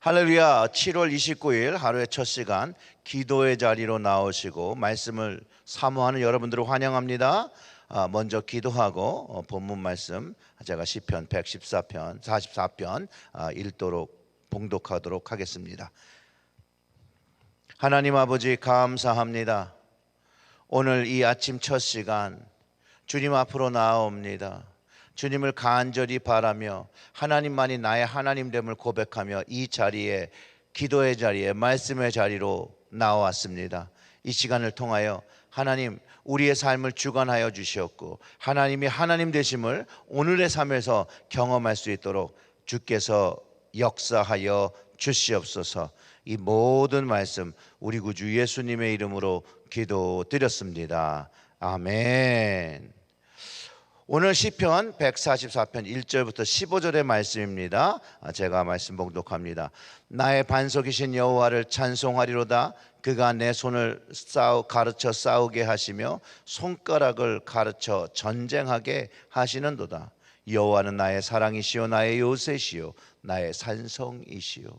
할렐루야. 7월 29일 하루의 첫 시간 기도의 자리로 나오시고 말씀을 사모하는 여러분들을 환영합니다. 먼저 기도하고 본문 말씀 제가 시편 114편 44편 읽도록 봉독하도록 하겠습니다. 하나님 아버지 감사합니다. 오늘 이 아침 첫 시간 주님 앞으로 나아옵니다. 주님을 간절히 바라며 하나님만이 나의 하나님됨을 고백하며 이 자리에, 기도의 자리에, 말씀의 자리로 나왔습니다. 이 시간을 통하여 하나님 우리의 삶을 주관하여 주시었고 하나님이 하나님 되심을 오늘의 삶에서 경험할 수 있도록 주께서 역사하여 주시옵소서. 이 모든 말씀 우리 구주 예수님의 이름으로 기도드렸습니다. 아멘. 오늘 시편 144편 1절부터 15절의 말씀입니다. 제가 말씀 봉독합니다. 나의 반석이신 여호와를 찬송하리로다. 그가 내 손을 가르쳐 싸우게 하시며 손가락을 가르쳐 전쟁하게 하시는도다. 여호와는 나의 사랑이시요 나의 요새시요 나의 산성이시요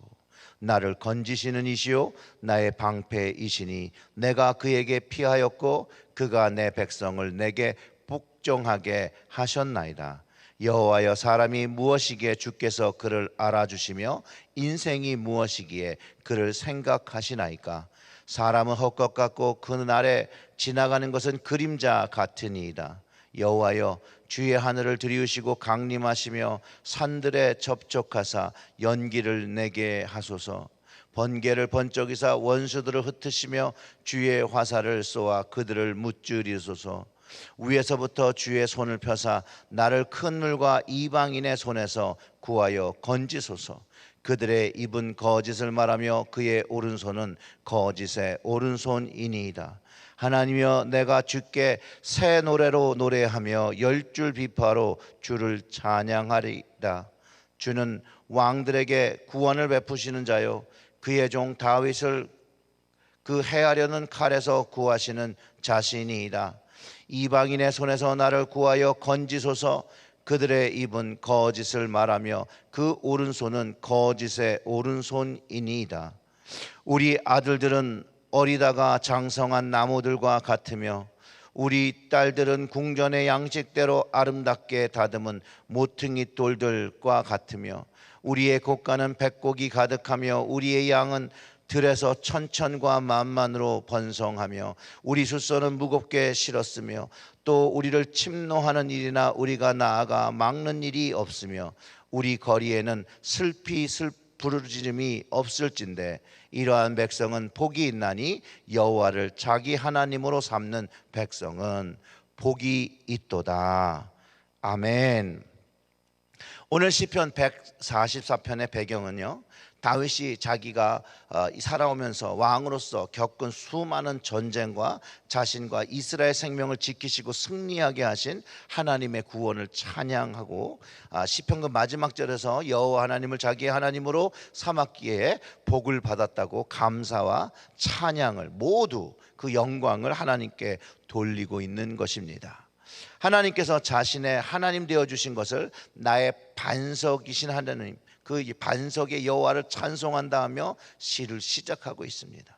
나를 건지시는 이시요 나의 방패이시니 내가 그에게 피하였고 그가 내 백성을 내게 복종하게 하셨나이다. 여호와여, 사람이 무엇이기에 주께서 그를 알아주시며 인생이 무엇이기에 그를 생각하시나이까. 사람은 헛것 같고 그날에 지나가는 것은 그림자 같으니이다. 여호와여, 주의 하늘을 들이우시고 강림하시며 산들에 접촉하사 연기를 내게 하소서. 번개를 번쩍이사 원수들을 흩으시며 주의 화살을 쏘아 그들을 무찌르소서. 위에서부터 주의 손을 펴사 나를 큰 물과 이방인의 손에서 구하여 건지소서. 그들의 입은 거짓을 말하며 그의 오른손은 거짓의 오른손이니이다. 하나님이여, 내가 주께 새 노래로 노래하며 열줄 비파로 주를 찬양하리이다. 주는 왕들에게 구원을 베푸시는 자요, 그의 종 다윗을 그 해하려는 칼에서 구하시는 자신이이다. 이방인의 손에서 나를 구하여 건지소서. 그들의 입은 거짓을 말하며 그 오른손은 거짓의 오른손이니이다. 우리 아들들은 어리다가 장성한 나무들과 같으며 우리 딸들은 궁전의 양식대로 아름답게 다듬은 모퉁이 돌들과 같으며 우리의 곡간은 백곡이 가득하며 우리의 양은 들에서 천천과 만만으로 번성하며 우리 숫소는 무겁게 실었으며 또 우리를 침노하는 일이나 우리가 나아가 막는 일이 없으며 우리 거리에는 슬피 부르짖음이 없을진데 이러한 백성은 복이 있나니 여호와를 자기 하나님으로 삼는 백성은 복이 있도다. 아멘. 오늘 시편 144편의 배경은요, 다윗이 자기가 살아오면서 왕으로서 겪은 수많은 전쟁과 자신과 이스라엘 생명을 지키시고 승리하게 하신 하나님의 구원을 찬양하고 시편의 마지막 절에서 여호와 하나님을 자기의 하나님으로 삼았기에 복을 받았다고 감사와 찬양을 모두 그 영광을 하나님께 돌리고 있는 것입니다. 하나님께서 자신의 하나님 되어주신 것을 나의 반석이신 하나님, 그 반석의 여호와를 찬송한다 하며 시를 시작하고 있습니다.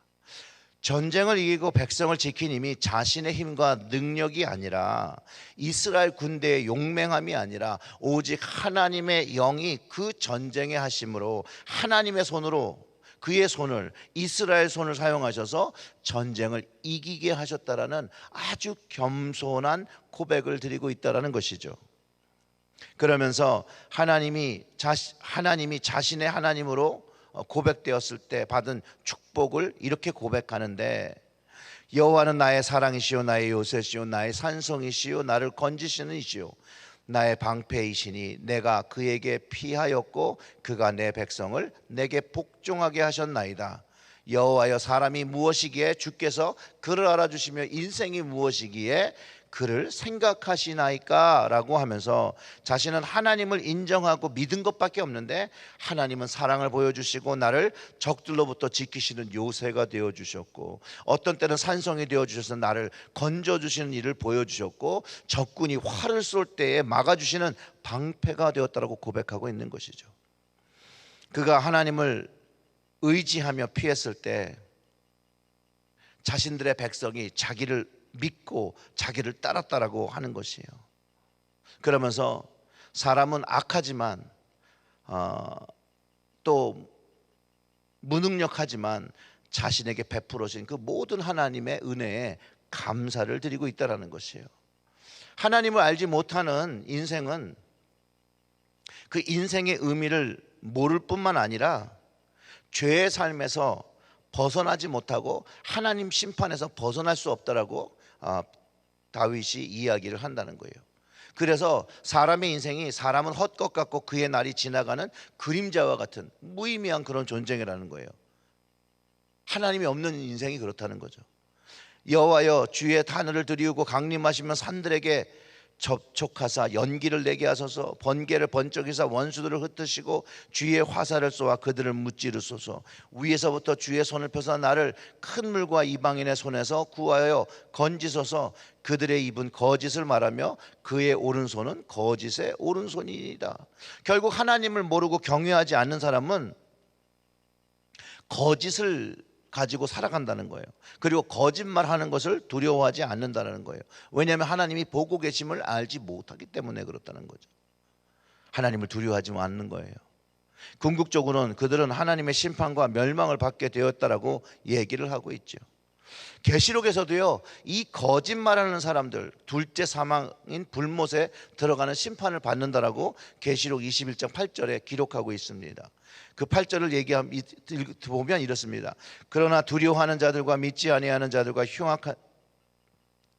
전쟁을 이기고 백성을 지킨 힘이 자신의 힘과 능력이 아니라 이스라엘 군대의 용맹함이 아니라 오직 하나님의 영이 그 전쟁에 하심으로 하나님의 손으로 그의 손을, 이스라엘 손을 사용하셔서 전쟁을 이기게 하셨다라는 아주 겸손한 고백을 드리고 있다라는 것이죠. 그러면서 하나님이 자신의 하나님으로 고백되었을 때 받은 축복을 이렇게 고백하는데, 여호와는 나의 사랑이시요 나의 요새시요 나의 산성이시요 나를 건지시는 이시요 나의 방패이시니 내가 그에게 피하였고 그가 내 백성을 내게 복종하게 하셨나이다. 여호와여, 사람이 무엇이기에 주께서 그를 알아주시며 인생이 무엇이기에 그를 생각하시나이까? 라고 하면서 자신은 하나님을 인정하고 믿은 것밖에 없는데 하나님은 사랑을 보여주시고 나를 적들로부터 지키시는 요새가 되어주셨고 어떤 때는 산성이 되어주셔서 나를 건져주시는 일을 보여주셨고 적군이 활을 쏠 때에 막아주시는 방패가 되었다라고 고백하고 있는 것이죠. 그가 하나님을 의지하며 피했을 때 자신들의 백성이 자기를 믿고 자기를 따랐다라고 하는 것이에요. 그러면서 사람은 악하지만 또 무능력하지만 자신에게 베풀어진 그 모든 하나님의 은혜에 감사를 드리고 있다는 것이에요. 하나님을 알지 못하는 인생은 그 인생의 의미를 모를 뿐만 아니라 죄의 삶에서 벗어나지 못하고 하나님 심판에서 벗어날 수 없다라고 다윗이 이야기를 한다는 거예요. 그래서 사람의 인생이 사람은 헛것 같고 그의 날이 지나가는 그림자와 같은 무의미한 그런 존재라는 거예요. 하나님이 없는 인생이 그렇다는 거죠. 여호와여 주의 단을 드리우고 강림하시면 산들에게 접촉하사 연기를 내게 하소서. 번개를 번쩍이사 원수들을 흩으시고 주의 화살을 쏘아 그들을 무찌르소서. 위에서부터 주의 손을 펴서 나를 큰 물과 이방인의 손에서 구하여 건지소서. 그들의 입은 거짓을 말하며 그의 오른손은 거짓의 오른손이니이다. 결국 하나님을 모르고 경외하지 않는 사람은 거짓을 가지고 살아간다는 거예요. 그리고 거짓말하는 것을 두려워하지 않는다는 거예요. 왜냐하면 하나님이 보고 계심을 알지 못하기 때문에 그렇다는 거죠. 하나님을 두려워하지 않는 거예요. 궁극적으로는 그들은 하나님의 심판과 멸망을 받게 되었다라고 얘기를 하고 있죠. 계시록에서도요, 이 거짓말하는 사람들 둘째 사망인 불못에 들어가는 심판을 받는다라고 계시록 21장 8절에 기록하고 있습니다. 그 8절을 보면 이렇습니다. 그러나 두려워하는 자들과 믿지 아니하는 자들과 흉악한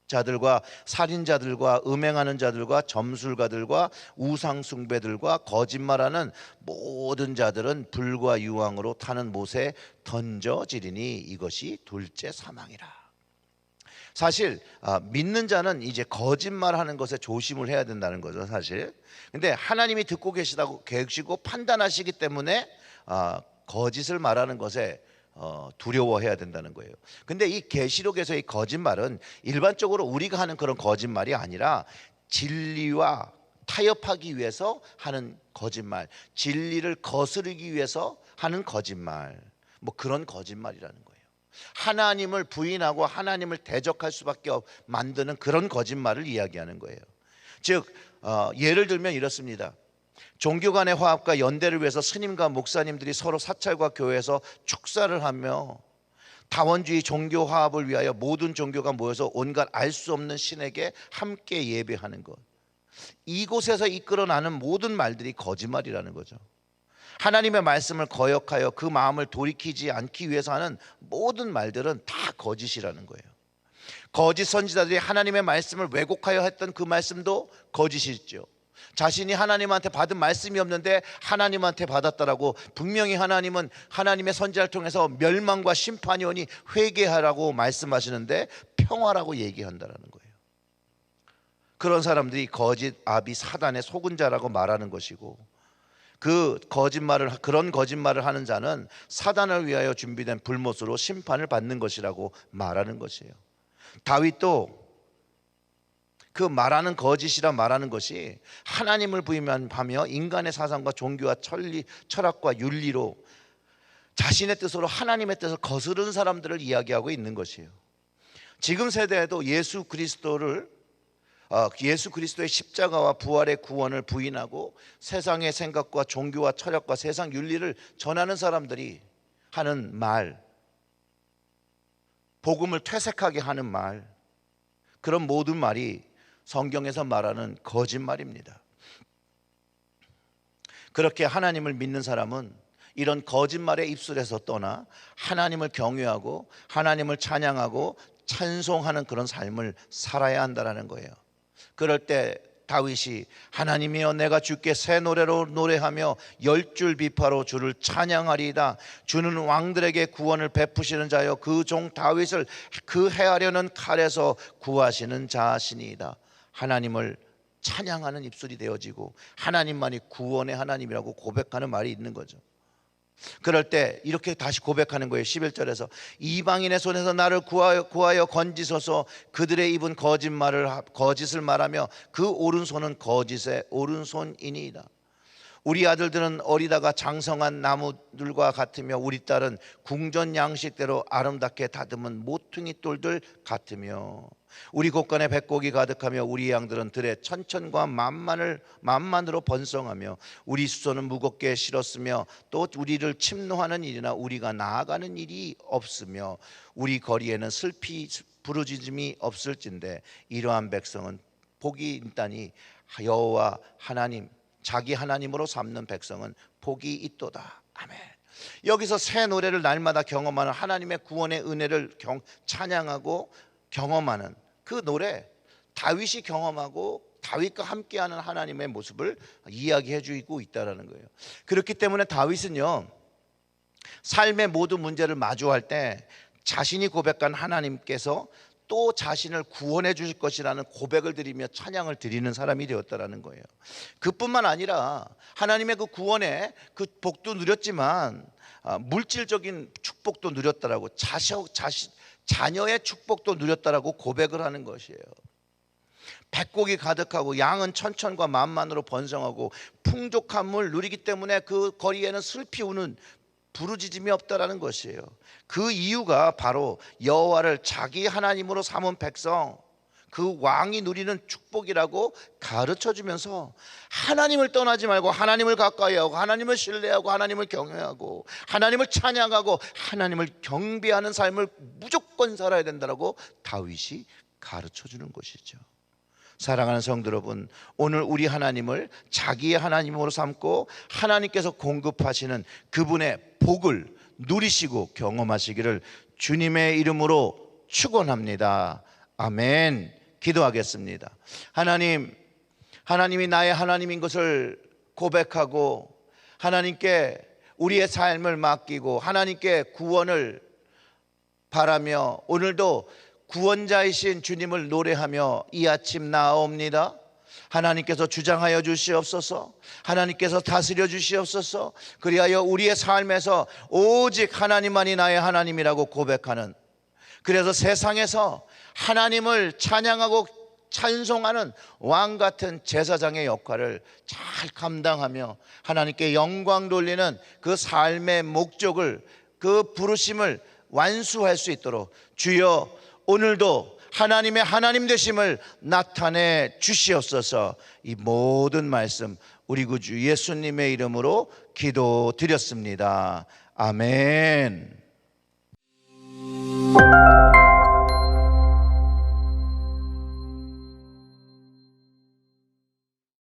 자들과 살인자들과 음행하는 자들과 점술가들과 우상숭배들과 거짓말하는 모든 자들은 불과 유황으로 타는 못에 던져지리니 이것이 둘째 사망이라. 사실 믿는 자는 이제 거짓말하는 것에 조심을 해야 된다는 거죠, 사실. 근데 하나님이 듣고 계시고 판단하시기 때문에 거짓을 말하는 것에 두려워해야 된다는 거예요. 근데 이 계시록에서의 거짓말은 일반적으로 우리가 하는 그런 거짓말이 아니라 진리와 타협하기 위해서 하는 거짓말, 진리를 거스르기 위해서 하는 거짓말, 뭐 그런 거짓말이라는 거예요. 하나님을 부인하고 하나님을 대적할 수밖에 만드는 그런 거짓말을 이야기하는 거예요. 즉 예를 들면 이렇습니다. 종교 간의 화합과 연대를 위해서 스님과 목사님들이 서로 사찰과 교회에서 축사를 하며 다원주의 종교 화합을 위하여 모든 종교가 모여서 온갖 알 수 없는 신에게 함께 예배하는 것, 이곳에서 이끌어나는 모든 말들이 거짓말이라는 거죠. 하나님의 말씀을 거역하여 그 마음을 돌이키지 않기 위해서 하는 모든 말들은 다 거짓이라는 거예요. 거짓 선지자들이 하나님의 말씀을 왜곡하여 했던 그 말씀도 거짓이죠. 자신이 하나님한테 받은 말씀이 없는데 하나님한테 받았다라고, 분명히 하나님은 하나님의 선지자를 통해서 멸망과 심판이 오니 회개하라고 말씀하시는데 평화라고 얘기한다라는 거예요. 그런 사람들이 거짓 아비 사단의 속은 자라고 말하는 것이고, 그런 거짓말을 하는 자는 사단을 위하여 준비된 불못으로 심판을 받는 것이라고 말하는 것이에요. 다윗도 그 말하는 거짓이라 말하는 것이 하나님을 부인하며 인간의 사상과 종교와 철학과 윤리로 자신의 뜻으로 하나님의 뜻을 거스르는 사람들을 이야기하고 있는 것이에요. 지금 세대에도 예수 그리스도의 십자가와 부활의 구원을 부인하고 세상의 생각과 종교와 철학과 세상 윤리를 전하는 사람들이 하는 말, 복음을 퇴색하게 하는 말, 그런 모든 말이 성경에서 말하는 거짓말입니다. 그렇게 하나님을 믿는 사람은 이런 거짓말의 입술에서 떠나 하나님을 경외하고 하나님을 찬양하고 찬송하는 그런 삶을 살아야 한다는 거예요. 그럴 때 다윗이 하나님이여 내가 주께 새 노래로 노래하며 열줄 비파로 주를 찬양하리이다. 주는 왕들에게 구원을 베푸시는 자여 그 종 다윗을 그 해하려는 칼에서 구하시는 자시니이다. 하나님을 찬양하는 입술이 되어지고 하나님만이 구원의 하나님이라고 고백하는 말이 있는 거죠. 그럴 때 이렇게 다시 고백하는 거예요. 11절에서 이방인의 손에서 나를 구하여 건지소서. 그들의 입은 거짓을 말하며 그 오른손은 거짓의 오른손이니이다. 우리 아들들은 어리다가 장성한 나무들과 같으며 우리 딸은 궁전 양식대로 아름답게 다듬은 모퉁이 돌들 같으며 우리 곳간에 백곡이 가득하며 우리 양들은 들에 천천과 만만으로 번성하며 우리 수소는 무겁게 실었으며 또 우리를 침노하는 일이나 우리가 나아가는 일이 없으며 우리 거리에는 슬피 부르짖음이 없을진데 이러한 백성은 복이 있다니 여호와 하나님 자기 하나님으로 삼는 백성은 복이 있도다. 아멘. 여기서 새 노래를 날마다 경험하는 하나님의 구원의 은혜를 찬양하고 경험하는 그 노래, 다윗이 경험하고 다윗과 함께하는 하나님의 모습을 이야기해 주고 있다는 거예요. 그렇기 때문에 다윗은요, 삶의 모든 문제를 마주할 때 자신이 고백한 하나님께서 또 자신을 구원해 주실 것이라는 고백을 드리며 찬양을 드리는 사람이 되었다라는 거예요. 그뿐만 아니라 하나님의 그 구원의 그 복도 누렸지만 물질적인 축복도 누렸다라고, 자녀의 축복도 누렸다라고 고백을 하는 것이에요. 백곡이 가득하고 양은 천천과 만만으로 번성하고 풍족함을 누리기 때문에 그 거리에는 슬피 우는 부르짖음이 없다라는 것이에요. 그 이유가 바로 여호와를 자기 하나님으로 삼은 백성, 그 왕이 누리는 축복이라고 가르쳐주면서 하나님을 떠나지 말고 하나님을 가까이 하고 하나님을 신뢰하고 하나님을 경외하고 하나님을 찬양하고 하나님을 경배하는 삶을 무조건 살아야 된다고 다윗이 가르쳐주는 것이죠. 사랑하는 성도 여러분, 오늘 우리 하나님을 자기의 하나님으로 삼고 하나님께서 공급하시는 그분의 복을 누리시고 경험하시기를 주님의 이름으로 축원합니다. 아멘. 기도하겠습니다. 하나님이 나의 하나님인 것을 고백하고 하나님께 우리의 삶을 맡기고 하나님께 구원을 바라며 오늘도 구원자이신 주님을 노래하며 이 아침 나아옵니다. 하나님께서 주장하여 주시옵소서. 하나님께서 다스려 주시옵소서. 그리하여 우리의 삶에서 오직 하나님만이 나의 하나님이라고 고백하는, 그래서 세상에서 하나님을 찬양하고 찬송하는 왕 같은 제사장의 역할을 잘 감당하며 하나님께 영광 돌리는 그 삶의 목적을, 그 부르심을 완수할 수 있도록 주여 오늘도 하나님의 하나님 되심을 나타내 주시옵소서. 이 모든 말씀 우리 구주 예수님의 이름으로 기도드렸습니다. 아멘.